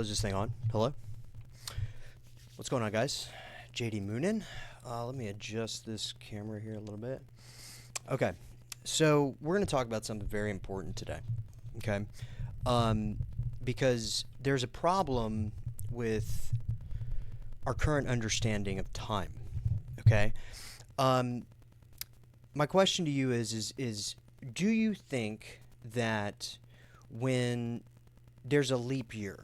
Hello, is this thing on? Hello? What's going on, guys? JD Moonin. Let me adjust this camera here a little bit. Okay, so we're going to talk about something very important today. Okay, because there's a problem with our current understanding of time. Okay, um, my question to you is do you think that when there's a leap year,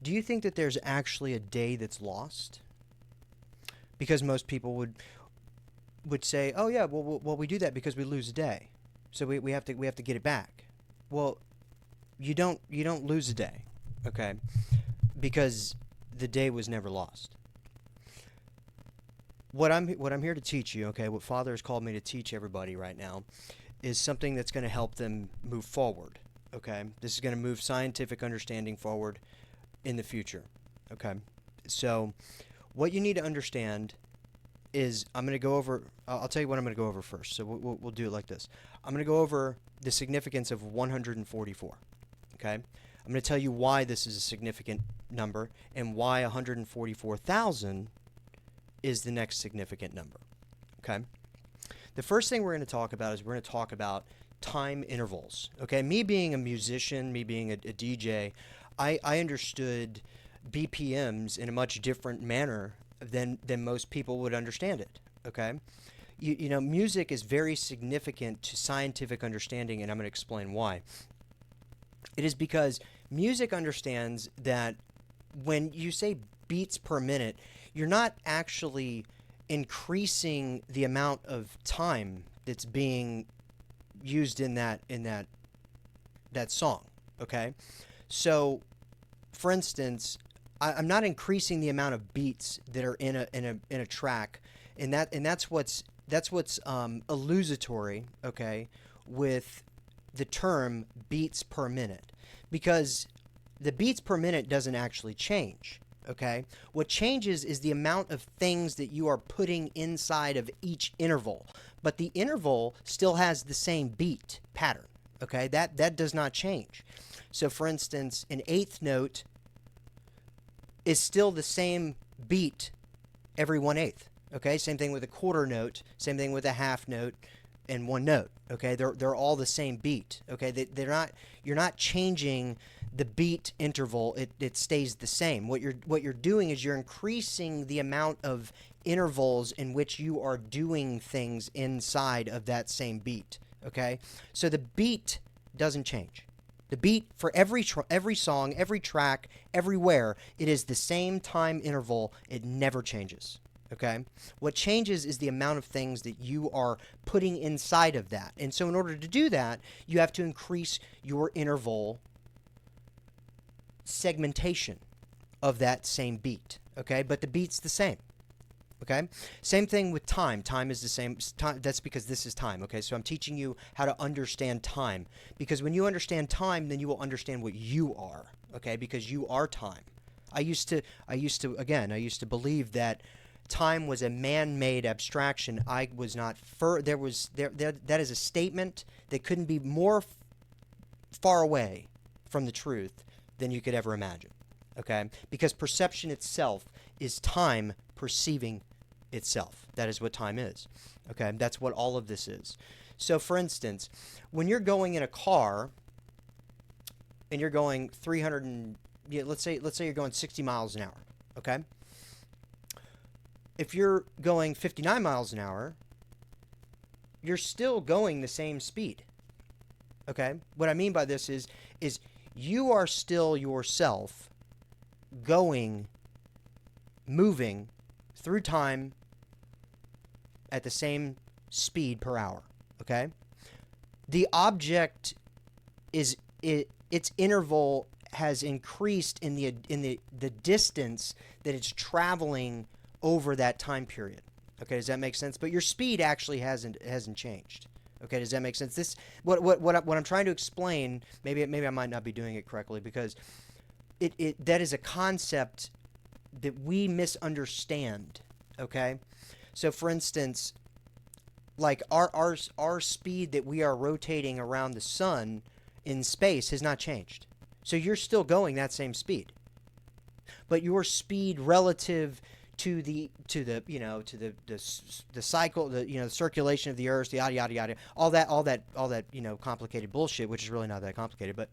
do you think that there's actually a day that's lost? Because most people would say, "Oh yeah, well we do that because we lose a day, so we have to get it back." Well, you don't lose a day, okay? Because the day was never lost. What I'm here to teach you, okay? What Father has called me to teach everybody right now is something that's going to help them move forward. Okay, this is going to move scientific understanding forward in the future. Okay, so what you need to understand is I'm going to go over. I'll tell you what I'm going to go over first. So we'll do it like this. I'm going to go over the significance of 144. Okay, I'm going to tell you why this is a significant number and why 144,000 is the next significant number. Okay, the first thing we're going to talk about is we're going to talk about time intervals. Okay, me being a musician, me being a DJ, I understood BPMs in a much different manner than most people would understand it. Okay, you know, music is very significant to scientific understanding, and I'm going to explain why. It is because music understands that when you say beats per minute, you're not actually increasing the amount of time that's being used in that song. Okay, so for instance, I'm not increasing the amount of beats that are in a track, and that's what's illusory. Okay, with the term beats per minute, because the beats per minute doesn't actually change. Okay, what changes is the amount of things that you are putting inside of each interval, but the interval still has the same beat pattern. Okay, that does not change. So for instance, an eighth note is still the same beat every 1/8. Okay, same thing with a quarter note, same thing with a half note and one note. Okay, they're all the same beat. Okay, they're not, you're not changing the beat interval. It stays the same. What you're doing is you're increasing the amount of intervals in which you are doing things inside of that same beat. Okay, so the beat doesn't change. The beat for every song, every track, everywhere, it is the same time interval. It never changes. Okay? What changes is the amount of things that you are putting inside of that. And so in order to do that, you have to increase your interval segmentation of that same beat. Okay? But the beat's the same. Okay? Same thing with time. Time is the same. Time, that's because this is time. Okay? So I'm teaching you how to understand time. Because when you understand time, then you will understand what you are. Okay? Because you are time. I used to believe that time was a man-made abstraction. I was not that is a statement that couldn't be more far away from the truth than you could ever imagine. Okay? Because perception itself is time perceiving itself. That is what time is. Okay? That's what all of this is. So for instance, when you're going in a car and you're going 300 and let's say you're going 60 miles an hour, okay? If you're going 59 miles an hour, you're still going the same speed. Okay? What I mean by this is you are still yourself going, moving through time at the same speed per hour. Okay? The object its interval has increased in the distance that it's traveling over that time period. Okay, does that make sense? But your speed actually hasn't changed. Okay, does that make sense? This what I'm trying to explain. Maybe I might not be doing it correctly, because that is a concept that we misunderstand. Okay, so for instance, like our speed that we are rotating around the sun in space has not changed. So you're still going that same speed. but your speed relative to the the cycle, the circulation of the earth, the yada yada yada, all that complicated bullshit, which is really not that complicated, but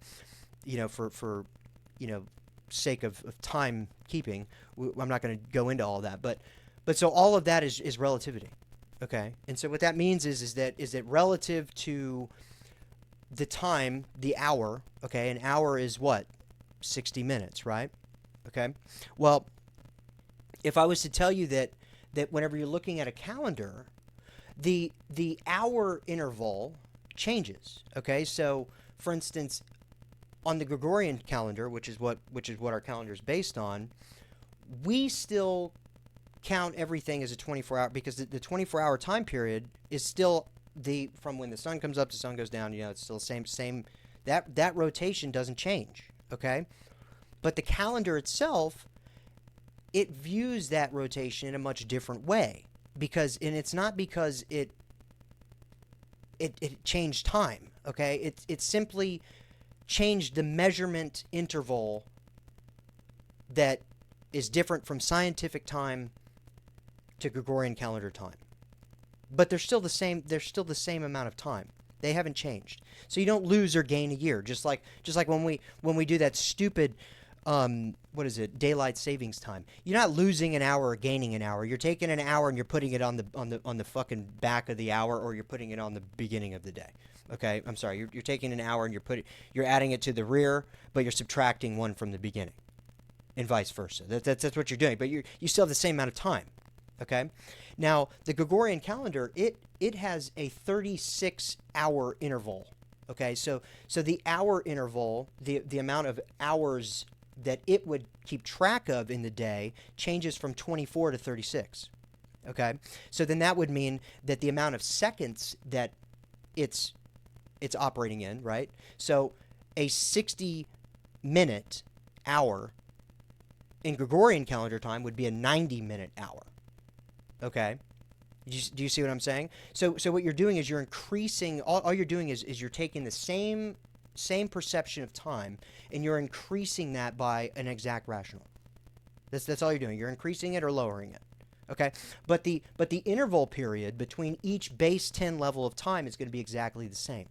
for sake of time keeping, I'm not going to go into all that, but so all of that is relativity. Okay, and so what that means is that relative to the time, the hour. Okay, an hour is what, 60 minutes, right? Okay, well, if I was to tell you that whenever you're looking at a calendar, the hour interval changes. Okay, so for instance, on the Gregorian calendar, which is what our calendar is based on, we still count everything as a 24-hour, because the 24-hour time period is still from when the sun comes up to sun goes down. It's still the same. That rotation doesn't change. Okay, but the calendar itself, it views that rotation in a much different way, and it's not because it changed time. Okay, it simply changed the measurement interval that is different from scientific time to Gregorian calendar time. But they're still the same. They're still the same amount of time. They haven't changed. So you don't lose or gain a year. Just like when we do that stupid what is it, daylight savings time. You're not losing an hour or gaining an hour. You're taking an hour and you're putting it on the fucking back of the hour, or you're putting it on the beginning of the day. Okay, I'm sorry. You're taking an hour and you're adding it to the rear, but you're subtracting one from the beginning, and vice versa. That's what you're doing. But you still have the same amount of time. Okay, now the Gregorian calendar, it has a 36-hour interval. Okay, so the hour interval, the amount of hours that it would keep track of in the day, changes from 24 to 36. Okay, so then that would mean that the amount of seconds that it's operating in, right? So a 60-minute hour in Gregorian calendar time would be a 90-minute hour. Okay, do you see what I'm saying? So what you're doing is you're increasing. All you're doing is you're taking the same perception of time, and you're increasing that by an exact rational. That's all you're doing. You're increasing it or lowering it. Okay, but the interval period between each base 10 level of time is going to be exactly the same.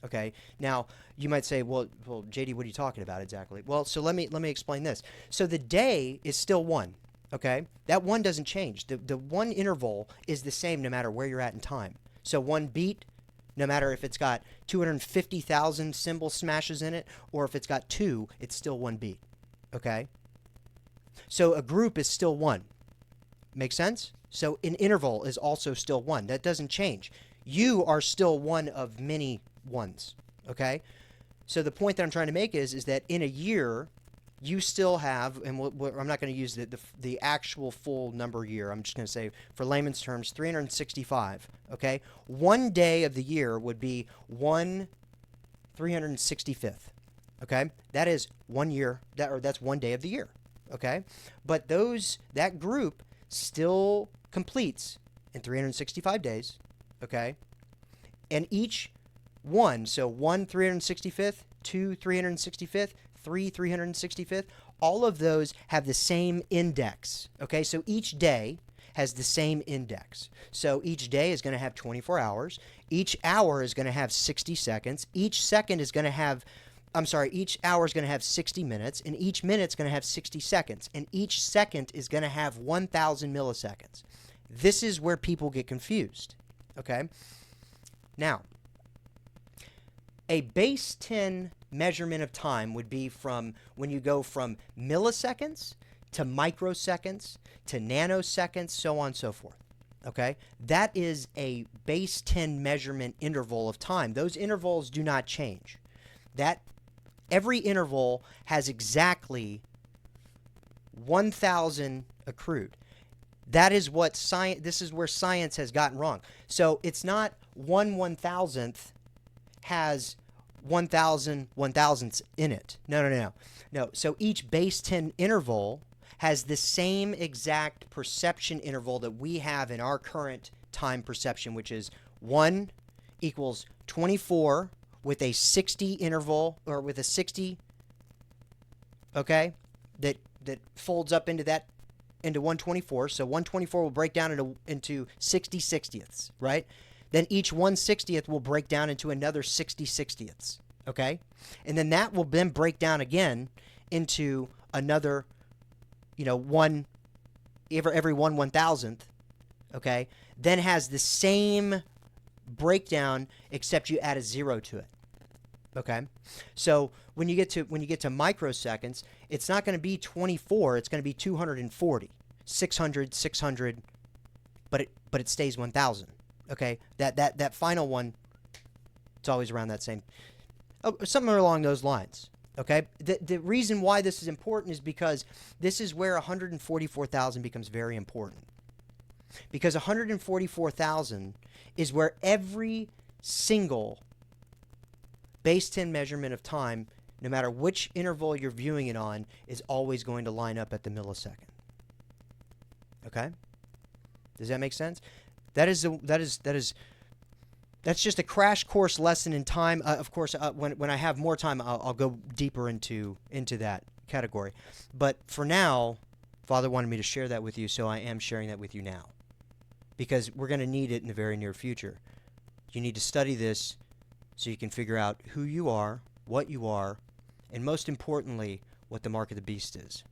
Okay, now you might say, well, JD, what are you talking about exactly? Well, so let me explain this. So the day is still 1. Okay, that 1 doesn't change. The 1 interval is the same no matter where you're at in time. So 1 beat, no matter if it's got 250,000 cymbal smashes in it, or if it's got 2, it's still 1 beat. Okay, so a group is still 1. Make sense? So an interval is also still 1. That doesn't change. You are still one of many ones. Okay, so the point that I'm trying to make is that in a year, you still have, and I'm not going to use the actual full number year. I'm just going to say, for layman's terms, 365. Okay, 1 day of the year would be 365th. Okay, that is 1 year. That's 1 day of the year. Okay, but that group still completes in 365 days. Okay, and each one, so 1 365th, 2 365th, 3 365th, all of those have the same index. Okay, so each day has the same index. So each day is going to have 24 hours. Each hour is going to have 60 seconds. Each hour is going to have 60 minutes, and each minute's going to have 60 seconds, and each second is going to have 1,000 milliseconds. This is where people get confused. Okay, now a base 10 measurement of time would be from when you go from milliseconds to microseconds to nanoseconds, so on and so forth. Okay, that is a base 10 measurement interval of time. Those intervals do not change. Every interval has exactly 1,000 accrued. That is what this is where science has gotten wrong. So it's not 1/1000th has 1,000 1,000ths in it. No. So each base 10 interval has the same exact perception interval that we have in our current time perception, which is 1 equals 24 with a 60 interval, or with a 60, okay, that that folds up into 124. So 124 will break down into 60 60ths, right? Then each 1/60th will break down into another 60 60ths, okay? And then that will then break down again into another, one every 1/1000th, okay? Then has the same breakdown except you add a 0 to it. Okay, so when you get to microseconds, it's not going to be 24. It's going to be 240, 600, 600, but it stays 1,000. Okay, that final one, it's always around that same, something along those lines. Okay, the reason why this is important is because this is where 144,000 becomes very important. Because 144,000 is where every single base 10 measurement of time, no matter which interval you're viewing it on, is always going to line up at the millisecond. Okay? Does that make sense? That's just a crash course lesson in time. Of course, when I have more time, I'll go deeper into that category. But for now, Father wanted me to share that with you, so I am sharing that with you now. Because we're going to need it in the very near future. You need to study this so you can figure out who you are, what you are, and most importantly, what the mark of the beast is.